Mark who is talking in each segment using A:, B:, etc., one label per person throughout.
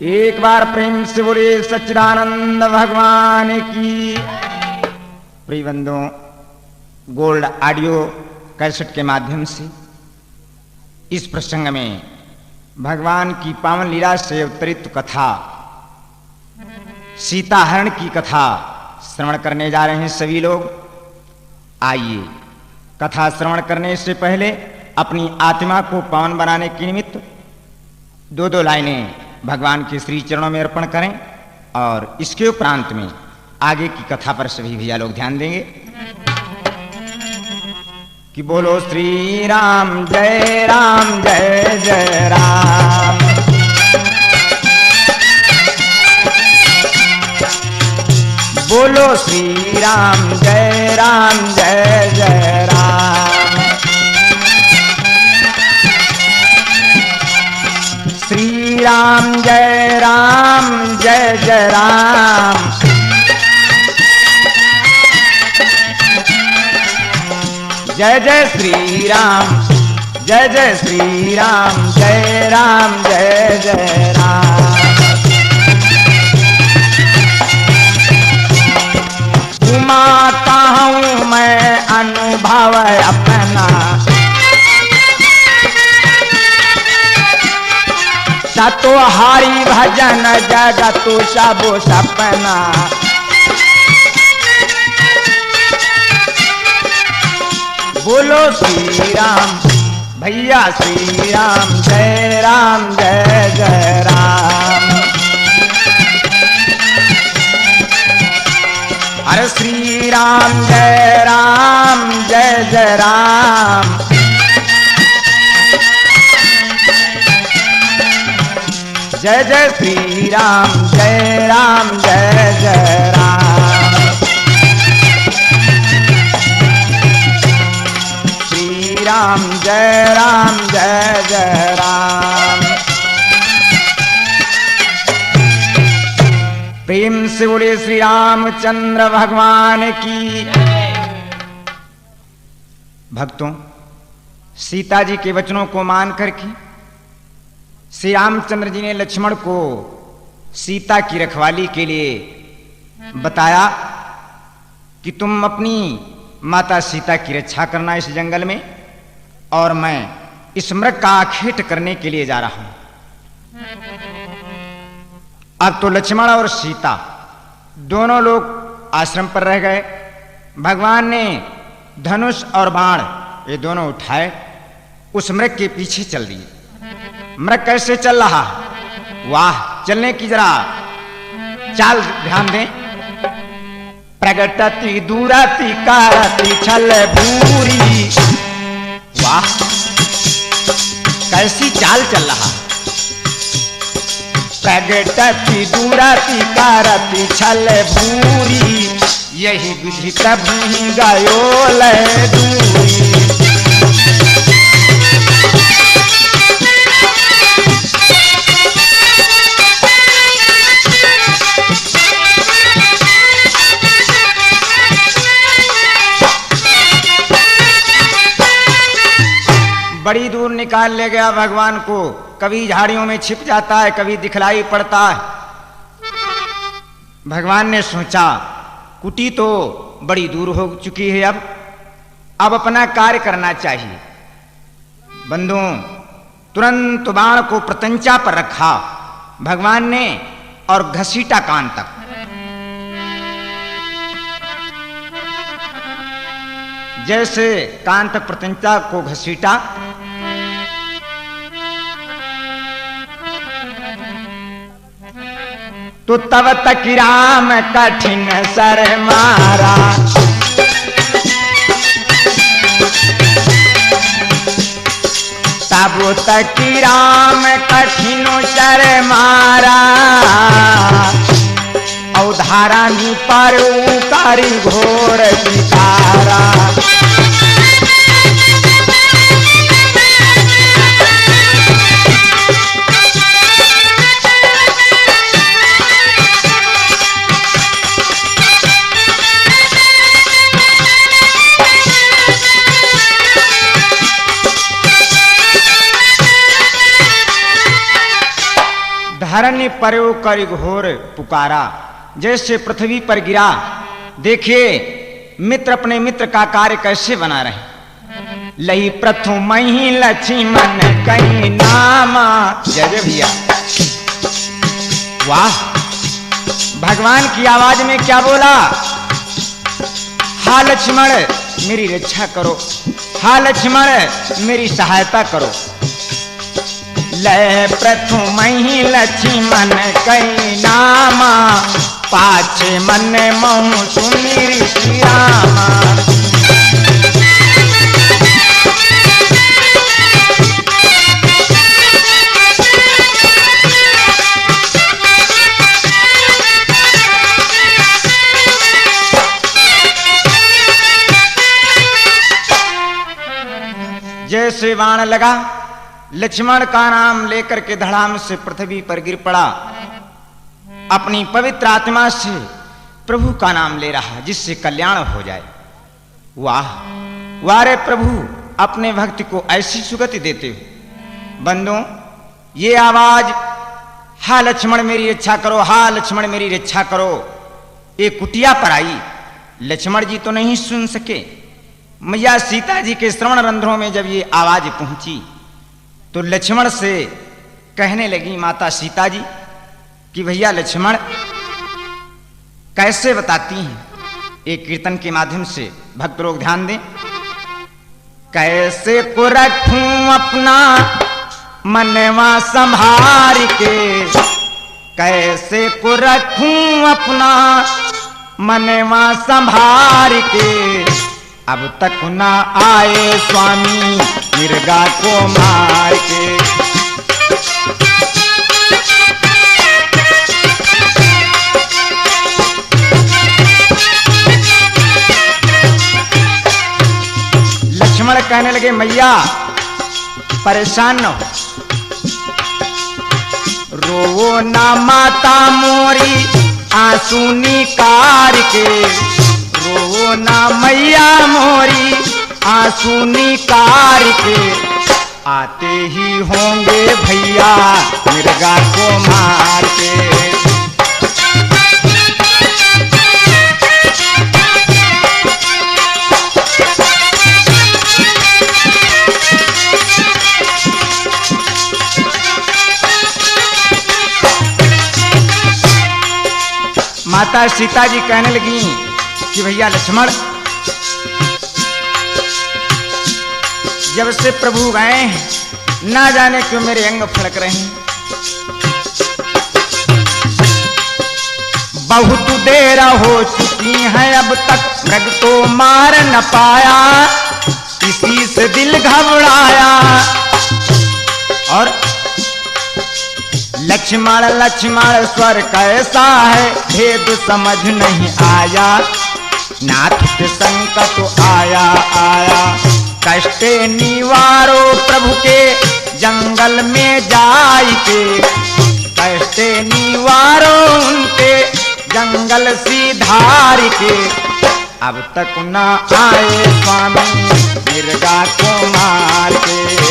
A: एक बार प्रेम से बोले सच्चिदानंद भगवान की। प्रिय बंधुओं, गोल्ड ऑडियो कैसेट के माध्यम से इस प्रसंग में भगवान की पावन लीला से अवतरित कथा सीताहरण की कथा श्रवण करने जा रहे हैं सभी लोग। आइए, कथा श्रवण करने से पहले अपनी आत्मा को पावन बनाने के निमित्त दो दो लाइनें भगवान के श्री चरणों में अर्पण करें और इसके उपरांत में आगे की कथा पर सभी भैया लोग ध्यान देंगे कि बोलो श्री राम जय जय राम। बोलो श्री राम जय जय राम। श्री राम जय जय राम। जय जय श्री राम, जय श्री राम, जय जय राम। घुमाता हूँ मैं अनुभव अपना, सतो हरि भजन जगत सब सपना। बोलो श्री राम भैया, श्री राम जय जय राम। अरे श्री राम जय जय राम। जय जय श्री राम जय जय राम। श्री राम जय जय राम। प्रेम से बोले श्री रामचंद्र भगवान की। भक्तों, सीता जी के वचनों को मान करके श्री रामचंद्र जी ने लक्ष्मण को सीता की रखवाली के लिए बताया कि तुम अपनी माता सीता की रक्षा करना इस जंगल में, और मैं इस मृग का आखेट करने के लिए जा रहा हूं। अब तो लक्ष्मण और सीता दोनों लोग आश्रम पर रह गए। भगवान ने धनुष और बाण ये दोनों उठाए, उस मृग के पीछे चल दिए। मृग कैसे चल रहा है, वाह, चलने की जरा चाल ध्यान दें। प्रगटति दूरति कारति छल भूरी, वाह, कैसी चाल चल रहा। प्रगटति दूरति कारति छल भूरी, यही विधि तब ही गयो लय दूरी। बड़ी दूर निकाल ले गया भगवान को, कभी झाड़ियों में छिप जाता है, कभी दिखलाई पड़ता है। भगवान ने सोचा कुटी तो बड़ी दूर हो चुकी है, अब अपना कार्य करना चाहिए। बंधुओं, तुरंत बाण को प्रतंचा पर रखा भगवान ने और घसीटा कान तक। जैसे कान तक प्रतंचा को घसीटा, तो तब तक राम कठिन सर मारा। तब तक राम कठिन सर मारा, औधारानी पर उतारी घोर सितारा। हरण्य पर्यो कर घोर पुकारा, जैसे पृथ्वी पर गिरा। देखिए मित्र अपने मित्र का कार्य कैसे बना रहे। लही प्रथम ही लक्ष्मण कहीं नामा। जय जय भैया, वाह। भगवान की आवाज में क्या बोला? हा लक्ष्मण मेरी रक्षा करो, हा लक्ष्मण मेरी सहायता करो। लय प्रथम ही लक्ष्मण कहीं नामा, पाछे मन महु सुमिरि श्री रामा। जैसे बाण लगा, लक्ष्मण का नाम लेकर के धड़ाम से पृथ्वी पर गिर पड़ा। अपनी पवित्र आत्मा से प्रभु का नाम ले रहा, जिससे कल्याण हो जाए। वाह वाह रे प्रभु, अपने भक्त को ऐसी सुगति देते हो। बंदों, ये आवाज हा लक्ष्मण मेरी रक्षा करो, हा लक्ष्मण मेरी रक्षा करो, ये कुटिया पर आई। लक्ष्मण जी तो नहीं सुन सके। मैया सीता जी के श्रवण रंध्रों में जब ये आवाज पहुंची तो लक्ष्मण से कहने लगी माता सीता जी कि भैया लक्ष्मण कैसे बताती हैं। एक कीर्तन के माध्यम से भक्त लोग ध्यान दें। कैसे को रखूं अपना मनवा संभार के, कैसे को रखूं अपना मनवा संभार के। अब तक ना आए स्वामी मिर्गा को मार के। लक्ष्मण कहने लगे मैया परेशान न हो, रोवो ना माता मोरी आंसू निकार के। रोवो ना मैया मोरी आंसू निकार के। आते ही होंगे भैया मिर्गा को मार के। माता सीता जी कहने लगी कि भैया लक्ष्मण, जब से प्रभु गए ना जाने क्यों मेरे अंग फड़क रहे हैं। बहुत देर हो चुकी है अब तक मृग तो मार न पाया, इसी से दिल घबराया। और लक्ष्मण लक्ष्मण स्वर कैसा है भेद समझ नहीं आया। नाथ के संकट आया आया, कष्टे निवारो प्रभु के जंगल में जाई के। कष्टे निवारो उनके जंगल सीधार के। अब तक न आए स्वामी मिर्गा को मार के।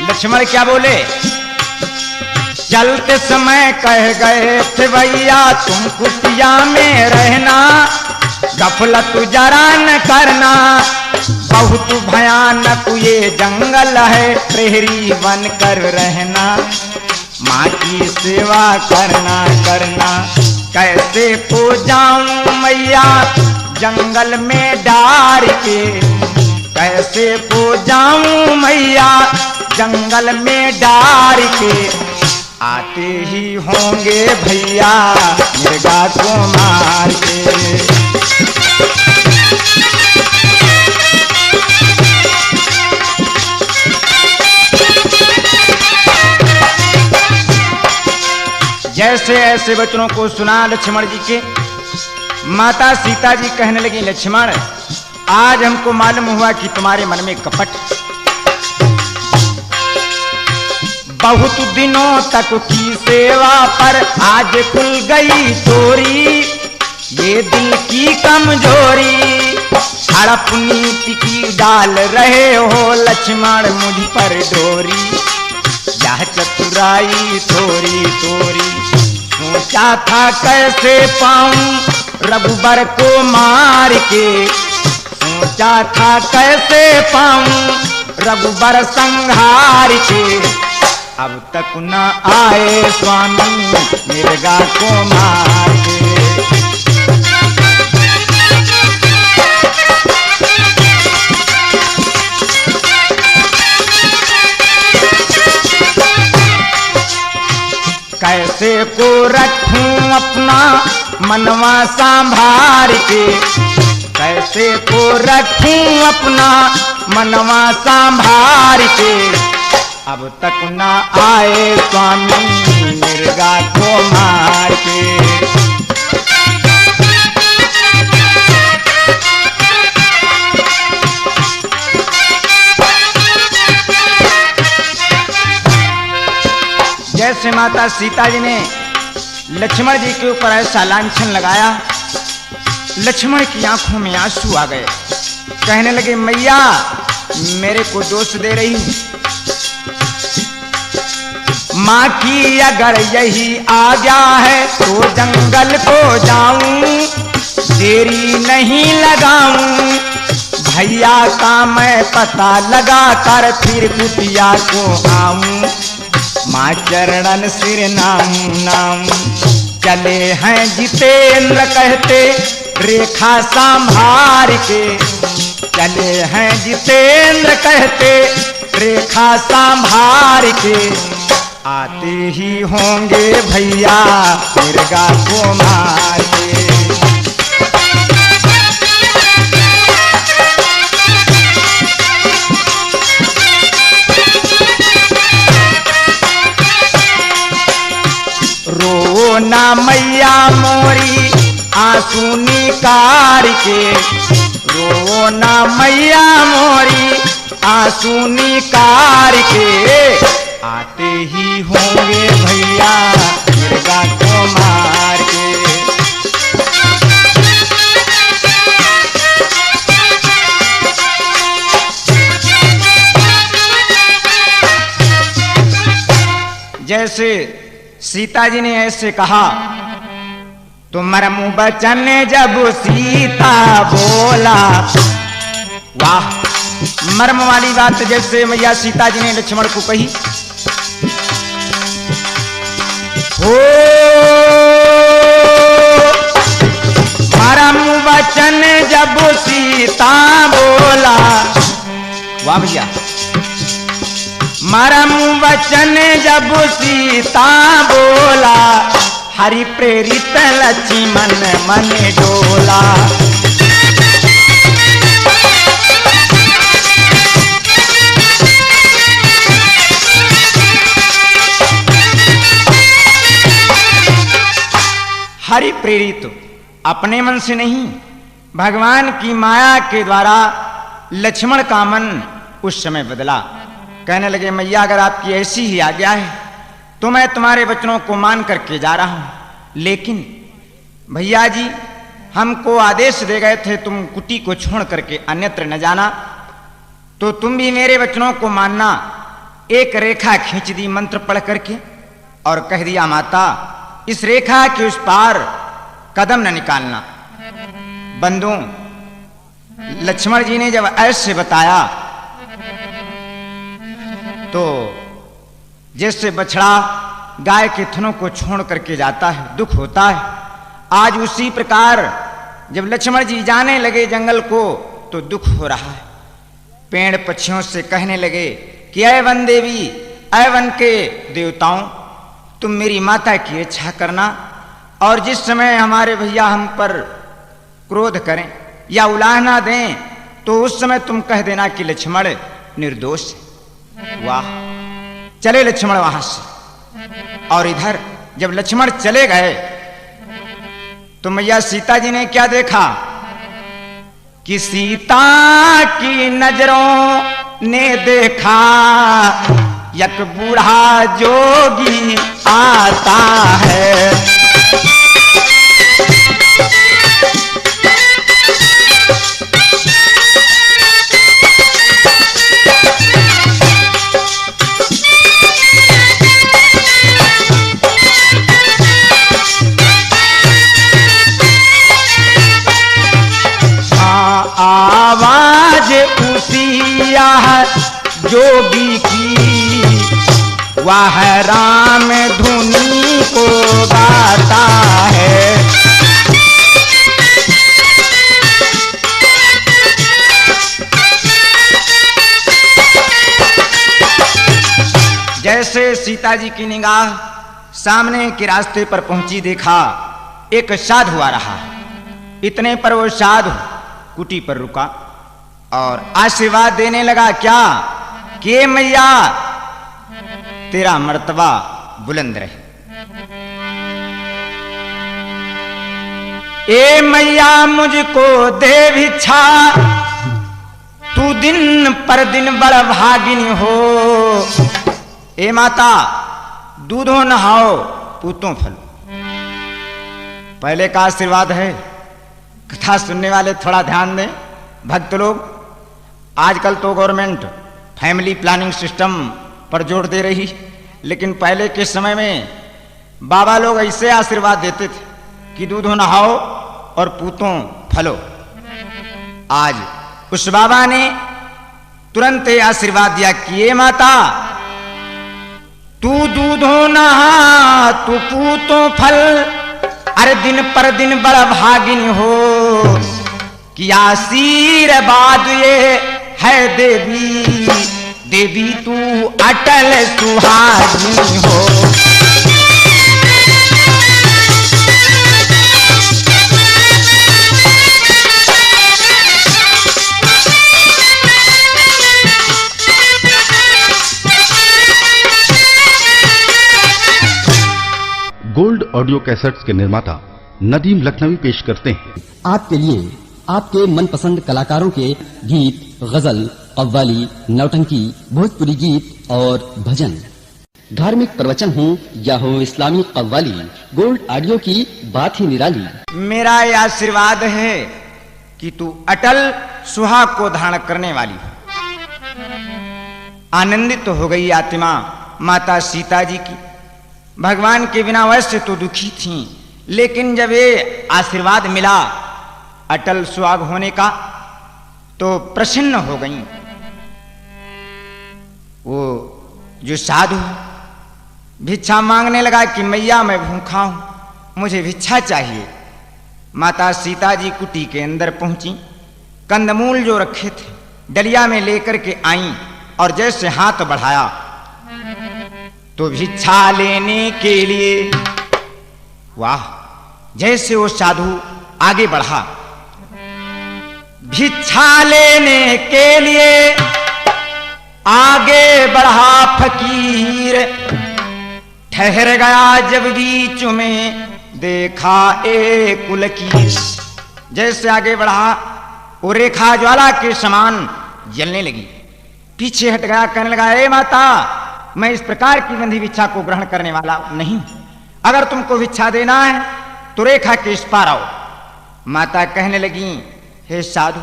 A: लक्ष्मण क्या बोले? चलते समय कह गए थे भैया तुम कुटिया में रहना, गफलत जरा न करना। बहुत भयानक ये जंगल है, प्रहरी बन कर रहना। माँ की सेवा करना करना। कैसे को जाऊं मैया जंगल में डार के। कैसे को जाऊं मैया जंगल में डार के। आते ही होंगे भैया मिर्गा को मार के। जैसे ऐसे वचनों को सुना लक्ष्मण जी के, माता सीता जी कहने लगी लक्ष्मण आज हमको मालूम हुआ कि तुम्हारे मन में कपट। बहुत दिनों तक की सेवा पर आज खुल गई चोरी, ये दिल की कमजोरी। हड़प नीति की डाल रहे हो लक्ष्मण मुझ पर डोरी, यह चतुराई थोड़ी थोड़ी। सोचा था कैसे पाऊं रघुबर को मार के, सोचा था कैसे पाऊं रघुबर संहार के। अब तक न आए स्वामी मिर्गा को मार के। कैसे को रखूं अपना मनवा संभार के, कैसे को रखूं अपना मनवा संभार के। अब तक न आए स्वामी मिर्गा को मार के। जैसे माता सीता जी ने लक्ष्मण जी के ऊपर ऐसा लांछन लगाया, लक्ष्मण की आंखों में आंसू आ गए। कहने लगे मैया मेरे को दोष दे रही हूं, माँ की अगर यही आज्ञा है तो जंगल को जाऊं, देरी नहीं लगाऊं। भैया का मैं पता लगा कर फिर कुटिया को आऊं, माँ चरणन सिर नाम नाम। चले हैं जितेंद्र कहते रेखा संभार के, चले हैं जितेंद्र कहते रेखा संभार के। आते ही होंगे भैया मिर्गा को मार के। रो ना मैया मोरी आंसू निकार के, रो ना मैया मोरी आंसू निकार के। आते ही होंगे भैया मिर्गा को मार के। जैसे सीता जी ने ऐसे कहा तो मरम बचन जब सीता बोला, वाह मर्म वाली बात जैसे मैया सीता जी ने लक्ष्मण को कही। हो मरम वचन जब सीता बोला, वाह भैया मरम वचन जब सीता बोला। हरि प्रेरित लक्ष्मण मन डोला, हरि प्रेरित अपने मन से नहीं, भगवान की माया के द्वारा लक्ष्मण का मन उस समय बदला। कहने लगे मैया अगर आपकी ऐसी ही आज्ञा है तो मैं तुम्हारे वचनों को मान करके जा रहा हूं, लेकिन भैया जी हमको आदेश दे गए थे तुम कुटी को छोड़ करके अन्यत्र न जाना, तो तुम भी मेरे वचनों को मानना। एक रेखा खींच दी मंत्र पढ़ करके और कह दिया माता इस रेखा के उस पार कदम न निकालना। बंधु लक्ष्मण जी ने जब ऐसे बताया तो जैसे बछड़ा गाय के थनों को छोड़ करके जाता है, दुख होता है। आज उसी प्रकार जब लक्ष्मण जी जाने लगे जंगल को तो दुख हो रहा है। पेड़ पक्षियों से कहने लगे कि अय वन देवी, अय वन के देवताओं, तुम मेरी माता की रक्षा करना, और जिस समय हमारे भैया हम पर क्रोध करें या उलाहना दें तो उस समय तुम कह देना कि लक्ष्मण निर्दोष है। वाह, चले लक्ष्मण वहां से। और इधर जब लक्ष्मण चले गए तो मैया सीता जी ने क्या देखा कि सीता की नजरों ने देखा एक बूढ़ा जोगी आता है। आवाज उसी जोगी की, वह राम धुनी को गाता है। जैसे सीता जी की निगाह सामने के रास्ते पर पहुंची, देखा एक साधु आ रहा। इतने पर वो साधु कुटी पर रुका और आशीर्वाद देने लगा। क्या कि मैया तेरा मर्तबा बुलंद रहे। ए मैया मुझको दे भिक्षा, तू दिन पर दिन बड़ भागिनी हो। ए माता दूधो नहाओ पूतों फलो। पहले का आशीर्वाद है। कथा सुनने वाले थोड़ा ध्यान दें। भक्त लोग, आजकल तो गवर्नमेंट फैमिली प्लानिंग सिस्टम पर जोर दे रही, लेकिन पहले के समय में बाबा लोग ऐसे आशीर्वाद देते थे कि दूधो नहाओ और पूतों फलो। आज उस बाबा ने तुरंत आशीर्वाद दिया कि ये माता तू दूधो नहा तू पूतों फल, अरे दिन पर दिन बड़ा भागिन हो। कि आशीर्वाद ये है देवी, देवी तू अटल सुहागिनी हो।
B: गोल्ड ऑडियो कैसेट्स के निर्माता नदीम लखनवी पेश करते हैं
C: आपके लिए आपके मनपसंद कलाकारों के गीत, गजल, कव्वाली, नौटंकी, भोजपुरी गीत और भजन, धार्मिक प्रवचन हो या हो इस्लामी कव्वाली, गोल्ड ऑडियो की बात ही निराली।
A: मेरा ये आशीर्वाद है कि तू अटल सुहाग को धारण करने वाली हो। आनंदित तो हो गई आत्मा माता सीता जी की। भगवान के बिना वैसे तो दुखी थीं, लेकिन जब ये आशीर्वाद मिला अटल सुहाग होने का तो प्रसन्न हो गई। वो जो साधु भिक्षा मांगने लगा कि मैया मैं भूखा हूं, मुझे भिक्षा चाहिए। माता सीता जी कुटी के अंदर पहुंची, कंदमूल जो रखे थे डलिया में लेकर के आईं और जैसे हाथ बढ़ाया तो भिक्षा लेने के लिए, वाह, जैसे वो साधु आगे बढ़ा भिक्षा लेने के लिए आगे बढ़ा फकीर, ठहर गया जब बीच में देखा एक लकीर। जैसे आगे बढ़ा वो रेखा ज्वाला के समान जलने लगी। पीछे हट गया, कहने लगा ए माता मैं इस प्रकार की बंधी भिक्षा को ग्रहण करने वाला नहीं, अगर तुमको भिक्षा देना है तो रेखा के इस पार आओ। माता कहने लगी हे साधु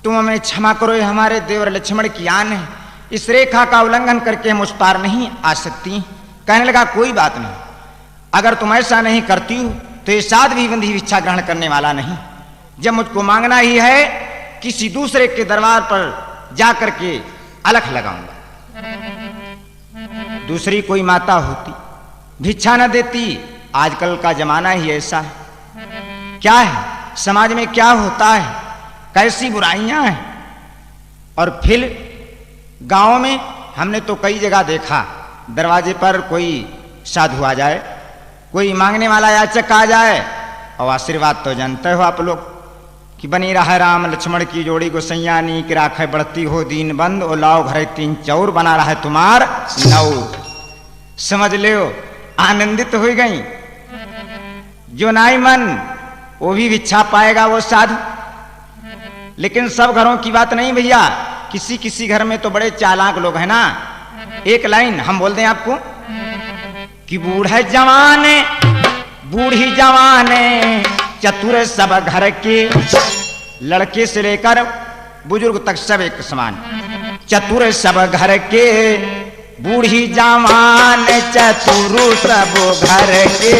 A: तुम हमें क्षमा करो, ये हमारे देवर लक्ष्मण की आन है, इस रेखा का उल्लंघन करके हम उस पार नहीं आ सकती। कहने लगा कोई बात नहीं, अगर तुम ऐसा नहीं करती हो तो ये साध भी बंधी भिक्षा ग्रहण करने वाला नहीं। जब मुझको मांगना ही है किसी दूसरे के दरबार पर जाकर के अलख लगाऊंगा। दूसरी कोई माता होती भिक्षा न देती। आजकल का जमाना ही ऐसा है। क्या है समाज में, क्या होता है, कैसी बुराइयां हैं। और फिर गांव में हमने तो कई जगह देखा, दरवाजे पर कोई साधु आ जाए, कोई मांगने वाला याचक आ जाए और आशीर्वाद तो जानते हो आप लोग कि बनी रहा राम लक्ष्मण की जोड़ी गोसैया नी की राखे बढ़ती हो दीन बंद ओ लाओ घरे तीन चौर बना रहा है तुम्हार नौ। समझ लो आनंदित हो गई। जो नाई मन वो भी भिक्षा पाएगा वो साधु। लेकिन सब घरों की बात नहीं भैया, किसी किसी घर में तो बड़े चालाक लोग हैं ना। एक लाइन हम बोल दें आपको कि बूढ़े जवाने बूढ़ी जवाने चतुर सब घर के, लड़के से लेकर बुजुर्ग तक सब एक समान। चतुर सब घर के बूढ़ी जवान चतुर सब घर के।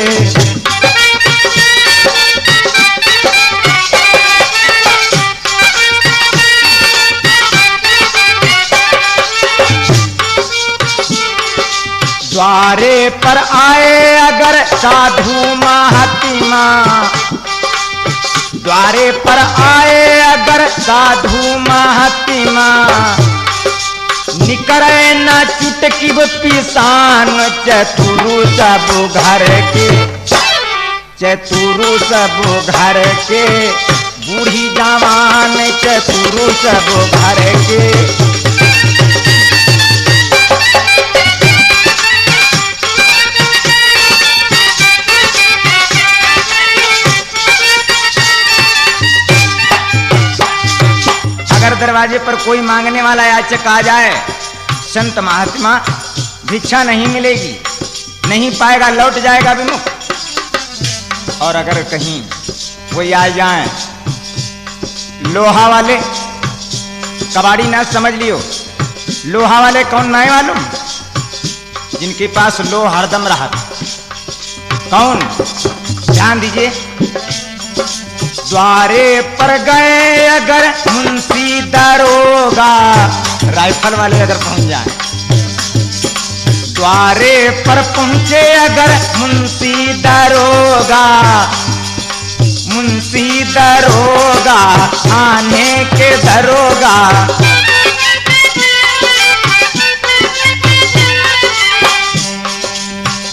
A: द्वारे पर आए अगर साधु महात्मा, द्वारे पर आए अगर साधु महात्मा, निकरे न चुटकी पिसान चतुरु सब घर के, चतुरु सब घर के बूढ़ी जवान चतुरु सब घर के। अगर दरवाजे पर कोई मांगने वाला याचक आ जाए, संत महात्मा, भिक्षा नहीं मिलेगी, नहीं पाएगा, लौट जाएगा विमुख। और अगर कहीं कोई आ जाए, लोहा वाले, कबाड़ी ना समझ लियो, लोहा वाले कौन ना है मालूम? जिनके पास लोहा हरदम रहा। कौन? ध्यान दीजिए। द्वारे पर गए अगर मुंशी दरोगा, राइफल वाले अगर पहुंच जाए, द्वारे पर पहुंचे अगर मुंशी दरोगा, मुंशी दरोगा थाने के दरोगा,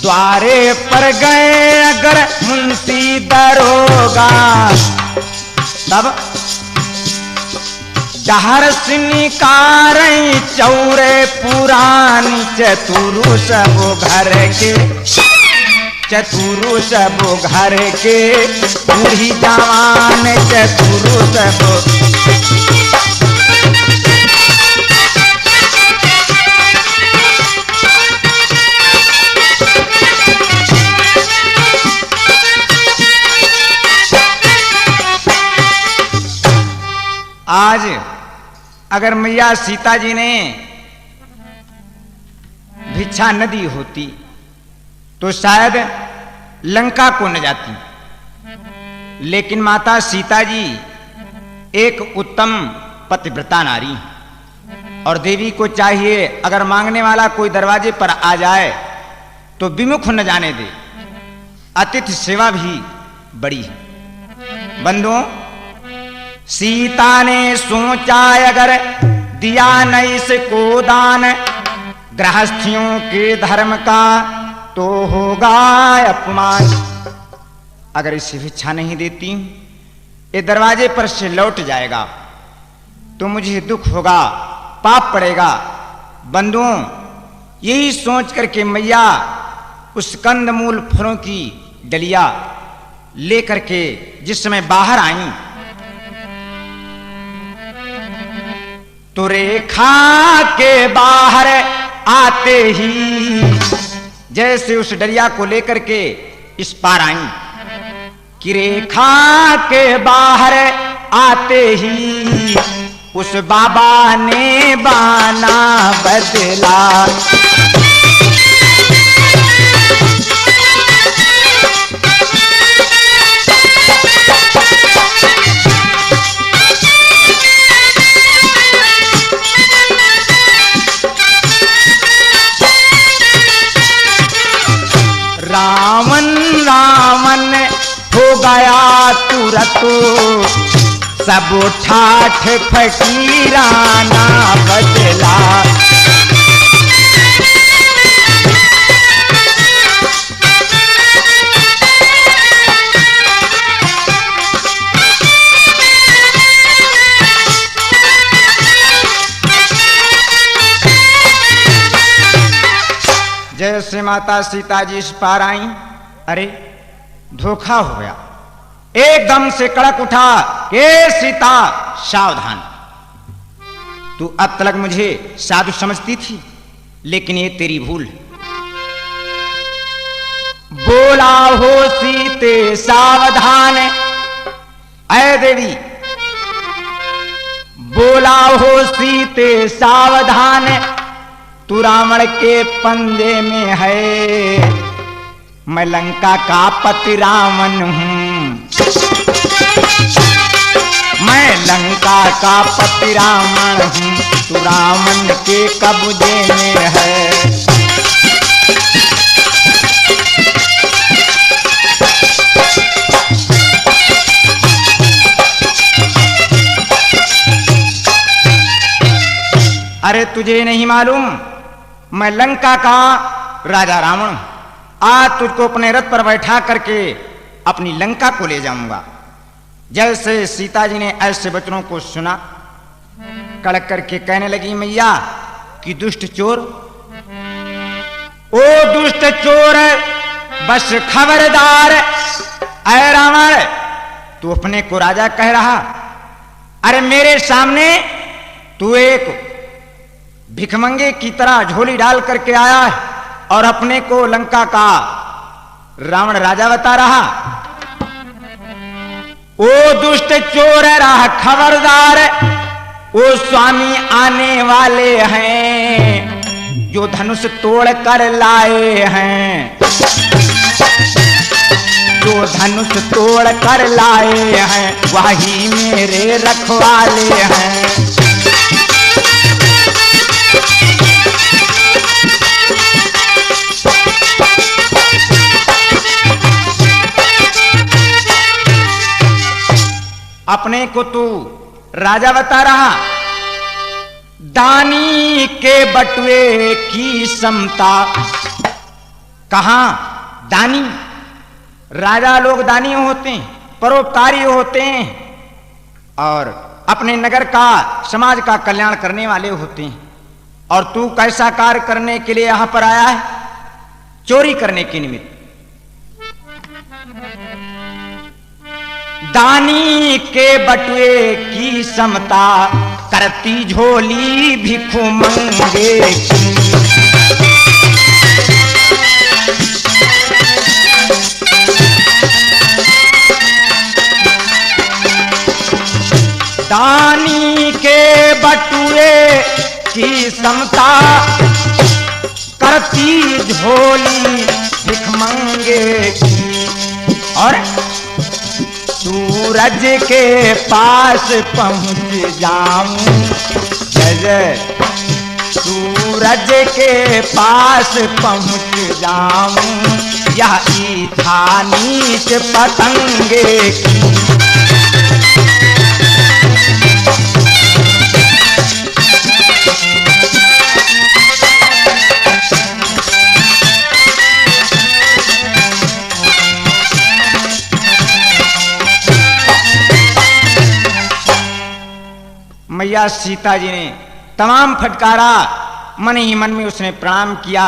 A: द्वारे पर गए अगर मुंशी दरोगा, तब डहर सिनिकार चौरे पुरानी चतुरु सब घर के, चतुरु सब घर के बूढ़ी जवान चतुरु सब। आज अगर मैया सीता जी ने भिक्षा न दी होती तो शायद लंका को न जाती, लेकिन माता सीता जी एक उत्तम पतिव्रता नारी, और देवी को चाहिए अगर मांगने वाला कोई दरवाजे पर आ जाए तो विमुख न जाने दे। अतिथि सेवा भी बड़ी है। बंधुओं, सीता ने सोचा अगर दिया न इसको दान, गृहस्थियों के धर्म का तो होगा अपमान। अगर इसे भिक्षा नहीं देती, ये दरवाजे पर से लौट जाएगा तो मुझे दुख होगा, पाप पड़ेगा। बंधुओं, यही सोच करके मैया उस कंदमूल फलों की डलिया लेकर के जिस समय बाहर आई तो रेखा के बाहर आते ही जैसे उस डलिया को लेकर के इस पार आई कि रेखा के बाहर आते ही उस बाबा ने बाना बदला। रावण रावण हो गया तुरंत, सब ठाठ फकीराना बदला। जैसे माता सीता जी इस पार आई, अरे धोखा हो गया। एकदम से कड़क उठा के सीता सावधान, तू अब तक मुझे साधु समझती थी, लेकिन ये तेरी भूल है। बोला हो सीते सावधान, ऐ देवी बोला हो सीते सावधान, तू रावण के पंजे में है, मैं लंका का पति रावण हूं, मैं लंका का पति रावण हूं, तू रावण के कब्जे में है। अरे तुझे नहीं मालूम, मैं लंका का राजा रावण हूं। आज तुझको अपने रथ पर बैठा करके अपनी लंका को ले जाऊंगा। जैसे सीता जी ने ऐसे वचनों को सुना, कड़क करके कहने लगी मैया कि दुष्ट चोर, ओ दुष्ट चोर, बस खबरदार, ऐ रावण तू अपने को राजा कह रहा। अरे मेरे सामने तू एक भिखमंगे की तरह झोली डाल करके आया है और अपने को लंका का रावण राजा बता रहा। ओ दुष्ट चोर रहा खबरदार, ओ स्वामी आने वाले हैं जो धनुष तोड़ कर लाए हैं, जो धनुष तोड़ कर लाए हैं वही मेरे रखवाले हैं। अपने को तू राजा बता रहा, दानी के बटुए की समता। कहां दानी? राजा लोग दानी होते हैं, परोपकारी होते हैं और अपने नगर का समाज का कल्याण करने वाले होते हैं। और तू कैसा कार्य करने के लिए यहां पर आया है? चोरी करने के निमित्त। दानी के बटुए की समता, करती झोली भिखु मंगे की। दानी के बटुए की समता, करती झोली भिख मंगे की। और सूरज के पास पहुंच जाऊं, जय सूरज के पास पहुंच जाऊं, यह ईथा नीच पतंगे की। मैया सीता जी ने तमाम फटकारा, मन ही मन में उसने प्रणाम किया।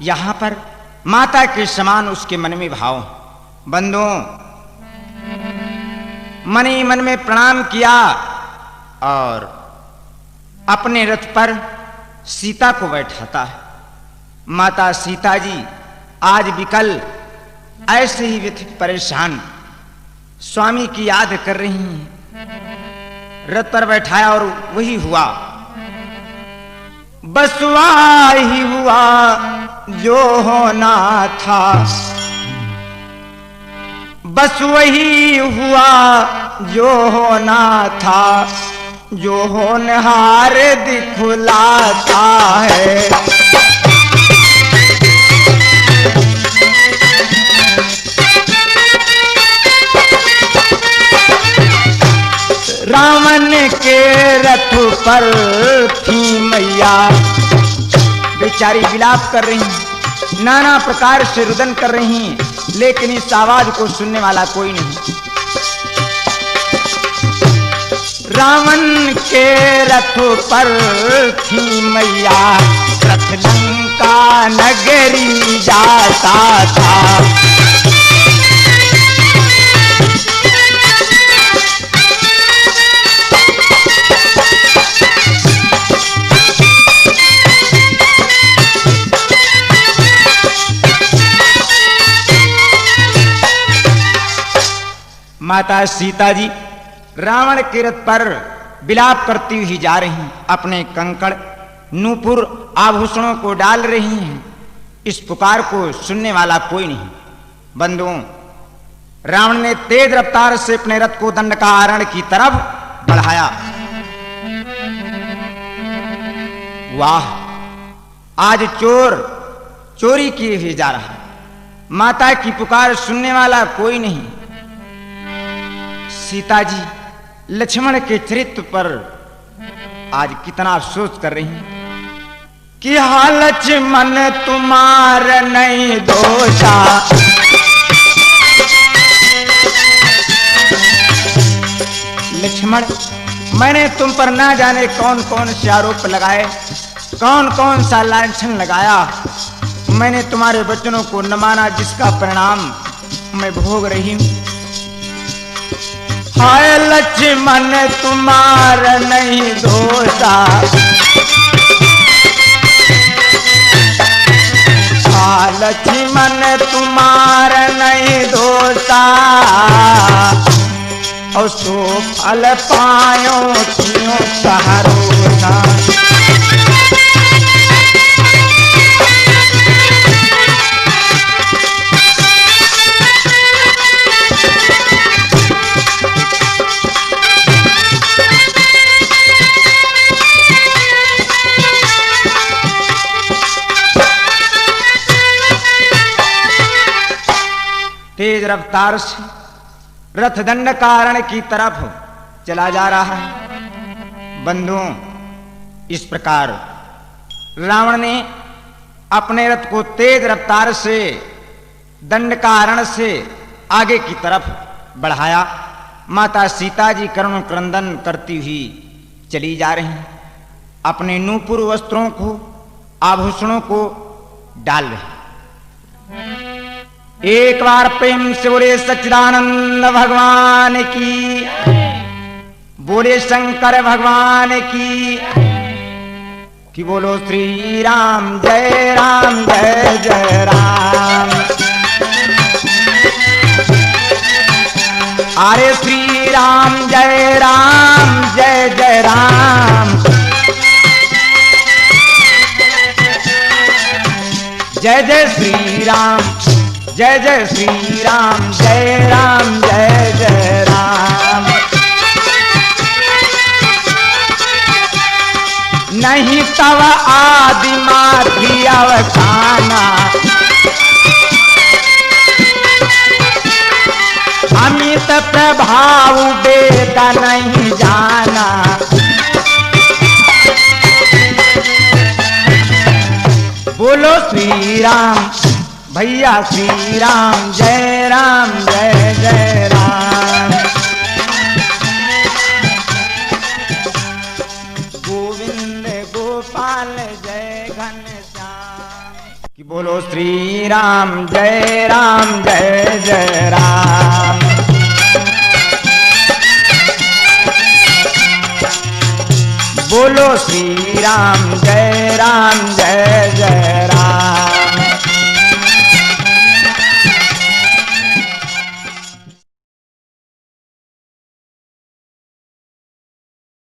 A: यहां पर माता के समान उसके मन में भाव। बंधुओं, मन ही मन में प्रणाम किया और अपने रथ पर सीता को बैठाता है। माता सीता जी आज विकल ऐसे ही व्यथित परेशान स्वामी की याद कर रही हैं। रथ पर बैठाया और वही हुआ, बस वही हुआ जो होना था, बस वही हुआ जो होना था, जो होनहार दिखलाता है। रावण के रथ पर थी मैया, बेचारी विलाप कर रही, नाना प्रकार से रुदन कर रही, लेकिन इस आवाज को सुनने वाला कोई नहीं। रावण के रथ पर थी मैया, रथ लंका नगरी जाता था। माता सीता जी रावण के रथ पर विलाप करती हुई जा रही हैं, अपने कंकड़ नूपुर आभूषणों को डाल रही हैं। इस पुकार को सुनने वाला कोई नहीं। बंधुओं, रावण ने तेज रफ्तार से अपने रथ को दंडकारण्य की तरफ बढ़ाया। वाह, आज चोर चोरी किए हुए जा रहा है, माता की पुकार सुनने वाला कोई नहीं। सीता जी लक्ष्मण के चरित्र पर आज कितना अफसोस कर रही हैं कि हाँ लक्ष्मण तुम्हार नहीं दोषा, लक्ष्मण मैंने तुम पर ना जाने कौन कौन से आरोप लगाए, कौन कौन सा लांछन लगाया। मैंने तुम्हारे वचनों को न माना, जिसका परिणाम मैं भोग रही हूं। हाय लक्ष्मण तुम्हार नहीं दोषा, हाय लक्ष्मण तुम्हार नहीं दोषा, और सो फल पायो क्यों सहारोसा। तेज रफ्तार से रथ दंडकारण्य की तरफ चला जा रहा है। बंधुओं, इस प्रकार रावण ने अपने रथ को तेज रफ्तार से दंडकारण्य से आगे की तरफ बढ़ाया। माता सीता जी करुण क्रंदन करती हुई चली जा रही हैं, अपने नूपुर वस्त्रों को आभूषणों को डाल रही। एक बार प्रेम से बोले सच्चिदानंद भगवान की, बोले शंकर भगवान की बोलो श्री राम जय जय राम। अरे श्री राम जय जय राम, जय जय श्री राम, जय जय श्री राम जय जय राम। नहीं तव आदि माधि अवसाना, अमित प्रभाव वेद नहीं जाना। बोलो श्री राम भैया श्री राम जय जय राम। गोविंद गोपाल जय घनश्याम, कि बोलो श्री राम जय जय राम। बोलो श्री राम जय जय राम।